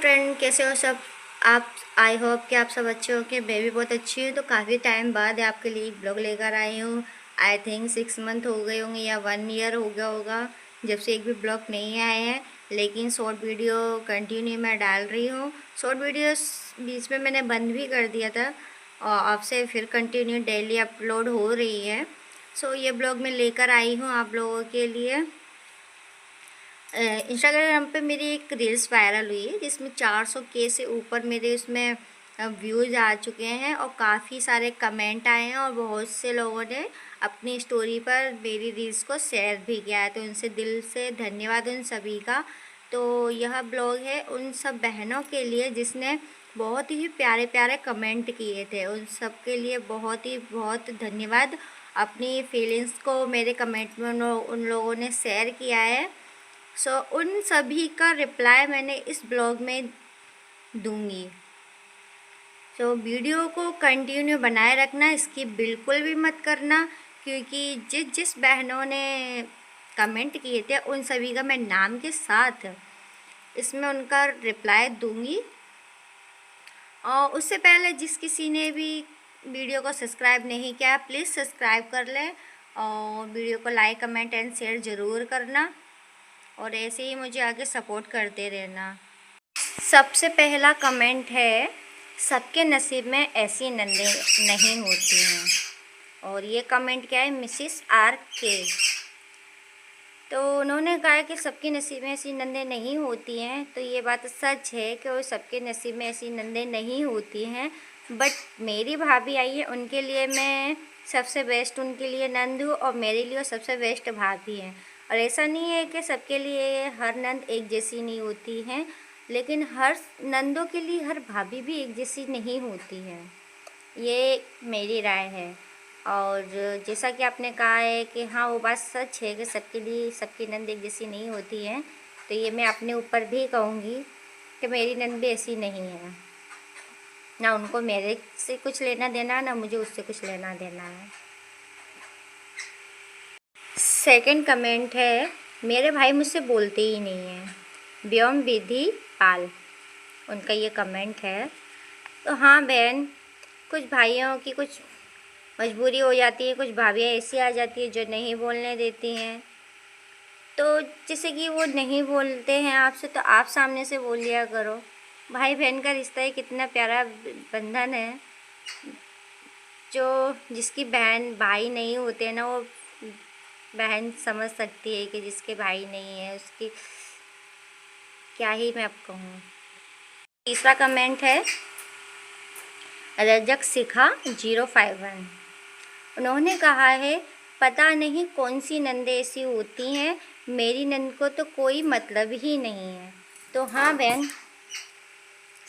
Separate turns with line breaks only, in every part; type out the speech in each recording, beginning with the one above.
Friend, कैसे हो सब आप। आई होप कि आप सब अच्छे हो। कि मैं भी बहुत अच्छी हूँ। तो काफ़ी टाइम बाद आपके लिए एक ब्लॉग लेकर आई हूँ। आई थिंक 6 मंथ हो गए होंगे या 1 ईयर हो गया होगा जब से एक भी ब्लॉग नहीं आए हैं। लेकिन शॉर्ट वीडियो कंटिन्यू मैं डाल रही हूँ। शॉर्ट वीडियोस बीच में मैंने बंद भी कर दिया था और आपसे फिर कंटिन्यू डेली अपलोड हो रही है। सो ये ब्लॉग मैं लेकर आई हूँ आप लोगों के लिए। इंस्टाग्राम पे मेरी एक रील्स वायरल हुई है जिसमें 400K से ऊपर मेरे उसमें व्यूज़ आ चुके हैं और काफ़ी सारे कमेंट आए हैं और बहुत से लोगों ने अपनी स्टोरी पर मेरी रील्स को शेयर भी किया है। तो उनसे दिल से धन्यवाद उन सभी का। तो यह ब्लॉग है उन सब बहनों के लिए जिसने बहुत ही प्यारे प्यारे कमेंट किए थे। उन सब के लिए बहुत धन्यवाद। अपनी फीलिंग्स को मेरे कमेंट में उन लोगों ने शेयर किया है। उन सभी का रिप्लाई मैंने इस ब्लॉग में दूंगी। वीडियो को कंटिन्यू बनाए रखना, इसकी बिल्कुल भी मत करना, क्योंकि जिस बहनों ने कमेंट किए थे उन सभी का मैं नाम के साथ इसमें उनका रिप्लाई दूंगी। और उससे पहले जिस किसी ने भी वीडियो को सब्सक्राइब नहीं किया प्लीज़ सब्सक्राइब कर लें और वीडियो को लाइक कमेंट एंड शेयर ज़रूर करना और ऐसे ही मुझे आगे सपोर्ट करते रहना। सबसे पहला कमेंट है, सबके नसीब में ऐसी नंदे नहीं होती हैं। और ये कमेंट क्या है, मिसिस RK। तो उन्होंने कहा कि सबके नसीब में ऐसी नंदे नहीं होती हैं। तो ये बात सच है कि वो सबके नसीब में ऐसी नंदे नहीं होती हैं। बट मेरी भाभी आई है, उनके लिए मैं सबसे बेस्ट उनके लिए नंद हूँ और मेरे लिए सबसे बेस्ट भाभी हैं। और ऐसा नहीं है कि सबके लिए हर नंद एक जैसी नहीं होती हैं, लेकिन हर नंदों के लिए हर भाभी भी एक जैसी नहीं होती है। ये मेरी राय है। और जैसा कि आपने कहा है कि हाँ वो बात सच है कि सबके लिए सबकी नंद एक जैसी नहीं होती है, तो ये मैं अपने ऊपर भी कहूँगी कि मेरी नंद भी ऐसी नहीं है। ना उनको मेरे से कुछ लेना देना, ना मुझे उससे कुछ लेना देना है। सेकंड कमेंट है, मेरे भाई मुझसे बोलते ही नहीं हैं, व्योम विधि पाल। उनका ये कमेंट है। तो हाँ बहन, कुछ भाइयों की कुछ मजबूरी हो जाती है, कुछ भाभियाँ ऐसी आ जाती है जो नहीं बोलने देती हैं। तो जैसे कि वो नहीं बोलते हैं आपसे, तो आप सामने से बोल लिया करो। भाई बहन का रिश्ता है, कितना प्यारा बंधन है। जो जिसकी बहन भाई नहीं होते हैं ना, वो बहन समझ सकती है कि जिसके भाई नहीं है उसकी क्या ही मैं अब कहूँ। तीसरा कमेंट है, रजक शिखा 051। उन्होंने कहा है, पता नहीं कौन सी नंदें ऐसी होती हैं, मेरी नंद को तो कोई मतलब ही नहीं है। तो हाँ बहन,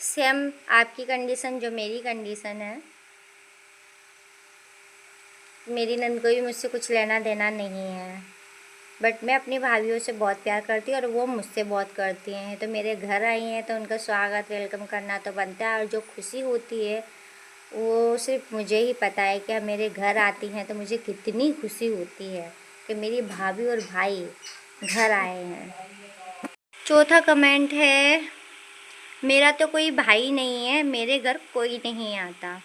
सेम आपकी कंडीशन जो मेरी कंडीशन है। मेरी नंद को भी मुझसे कुछ लेना देना नहीं है, बट मैं अपनी भाभीयों से बहुत प्यार करती हूँ और वो मुझसे बहुत करती हैं। तो मेरे घर आई हैं तो उनका स्वागत वेलकम करना तो बनता है। और जो खुशी होती है वो सिर्फ मुझे ही पता है कि मेरे घर आती हैं तो मुझे कितनी खुशी होती है कि मेरी भाभी और भाई घर आए हैं। चौथा कमेंट है, मेरा तो कोई भाई नहीं है, मेरे घर कोई नहीं आता।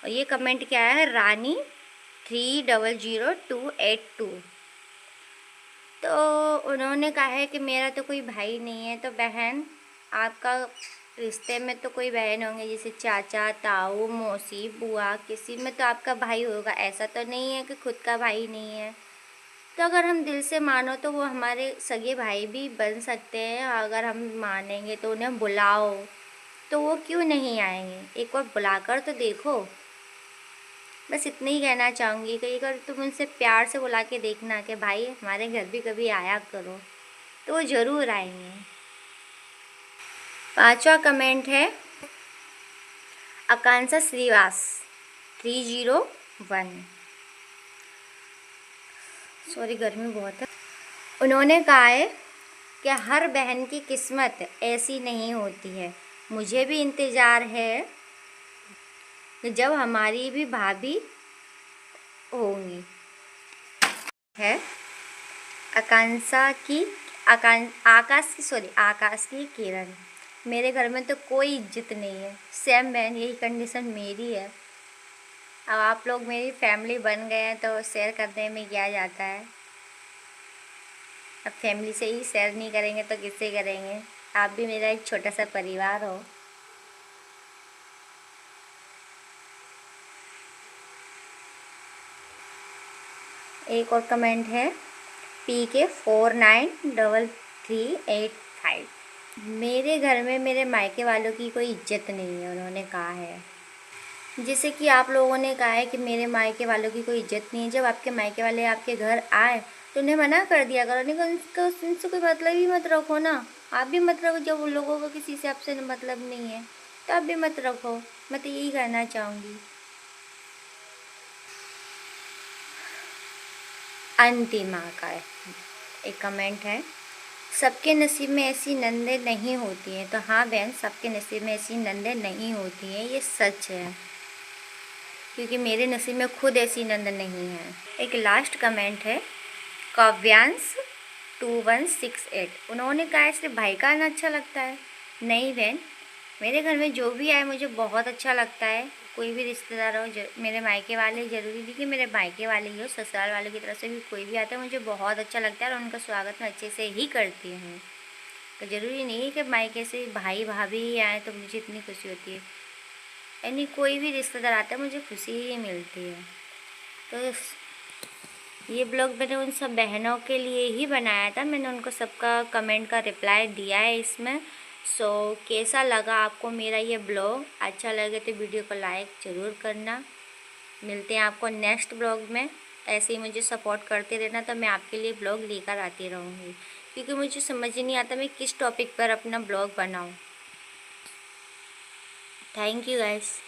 और ये कमेंट क्या है, रानी 300282। तो उन्होंने कहा है कि मेरा तो कोई भाई नहीं है। तो बहन, आपका रिश्ते में तो कोई बहन होंगे, जैसे चाचा ताऊ मौसी बुआ, किसी में तो आपका भाई होगा। ऐसा तो नहीं है कि खुद का भाई नहीं है। तो अगर हम दिल से मानो तो वो हमारे सगे भाई भी बन सकते हैं। अगर हम मानेंगे तो उन्हें बुलाओ, तो वो क्यों नहीं आएंगे। एक बार बुलाकर तो देखो। बस इतना ही कहना चाहूँगी कि अगर तुम उनसे प्यार से बुला के देखना कि भाई हमारे घर भी कभी आया करो, तो वो ज़रूर आएंगे। पांचवा कमेंट है, आकांक्षा श्रीवास 301। सॉरी, गर्मी बहुत है। उन्होंने कहा है कि हर बहन की किस्मत ऐसी नहीं होती है। मुझे भी इंतज़ार है कि जब हमारी भी भाभी होंगी। है आकाश की किरण मेरे घर में तो कोई इज्जत नहीं है। सेम बहन, यही कंडीशन मेरी है। अब आप लोग मेरी फैमिली बन गए हैं तो शेयर करने में क्या जाता है। अब फैमिली से ही शेयर नहीं करेंगे तो किससे करेंगे। आप भी मेरा एक छोटा सा परिवार हो। एक और कमेंट है PK493385। मेरे घर में मेरे मायके वालों की कोई इज्जत नहीं है, उन्होंने कहा है। जैसे कि आप लोगों ने कहा है कि मेरे मायके वालों की कोई इज्जत नहीं है। जब आपके मायके वाले आपके घर आए तो उन्हें मना कर दिया करो, नहीं उनका उनसे कोई मतलब ही मत रखो ना। आप भी मत रखो। जब उन लोगों को किसी से आपसे मतलब नहीं है तो आप भी मत रखो। मैं तो यही कहना चाहूँगी। अंतिमा का एक कमेंट है, सबके नसीब में ऐसी नंदें नहीं होती हैं। तो हाँ बहन, सबके नसीब में ऐसी नंदें नहीं होती हैं, ये सच है। क्योंकि मेरे नसीब में खुद ऐसी नंद नहीं है। एक लास्ट कमेंट है काव्यांश 2168। उन्होंने कहा सिर्फ भाई का आना अच्छा लगता है। नहीं बहन, मेरे घर में जो भी आए मुझे बहुत अच्छा लगता है। कोई भी रिश्तेदार हो, मेरे मायके वाले, ज़रूरी नहीं कि मेरे मायके वाले ही हो, ससुराल वालों की तरफ से भी कोई भी आता है मुझे बहुत अच्छा लगता है और उनका स्वागत मैं अच्छे से ही करती हूँ। तो ज़रूरी नहीं है कि मायके से भाई भाभी ही आए तो मुझे इतनी खुशी होती है। यानी कोई भी रिश्तेदार आता है मुझे खुशी ही मिलती है। तो ये ब्लॉग मैंने उन सब बहनों के लिए ही बनाया था। मैंने उनको सबका कमेंट का रिप्लाई दिया है इसमें। सो कैसा लगा आपको मेरा ये ब्लॉग? अच्छा लगे तो वीडियो को लाइक ज़रूर करना। मिलते हैं आपको नेक्स्ट ब्लॉग में। ऐसे ही मुझे सपोर्ट करते रहना, तो मैं आपके लिए ब्लॉग लेकर आती रहूँगी। क्योंकि मुझे समझ ही नहीं आता मैं किस टॉपिक पर अपना ब्लॉग बनाऊँ। Thank you guys.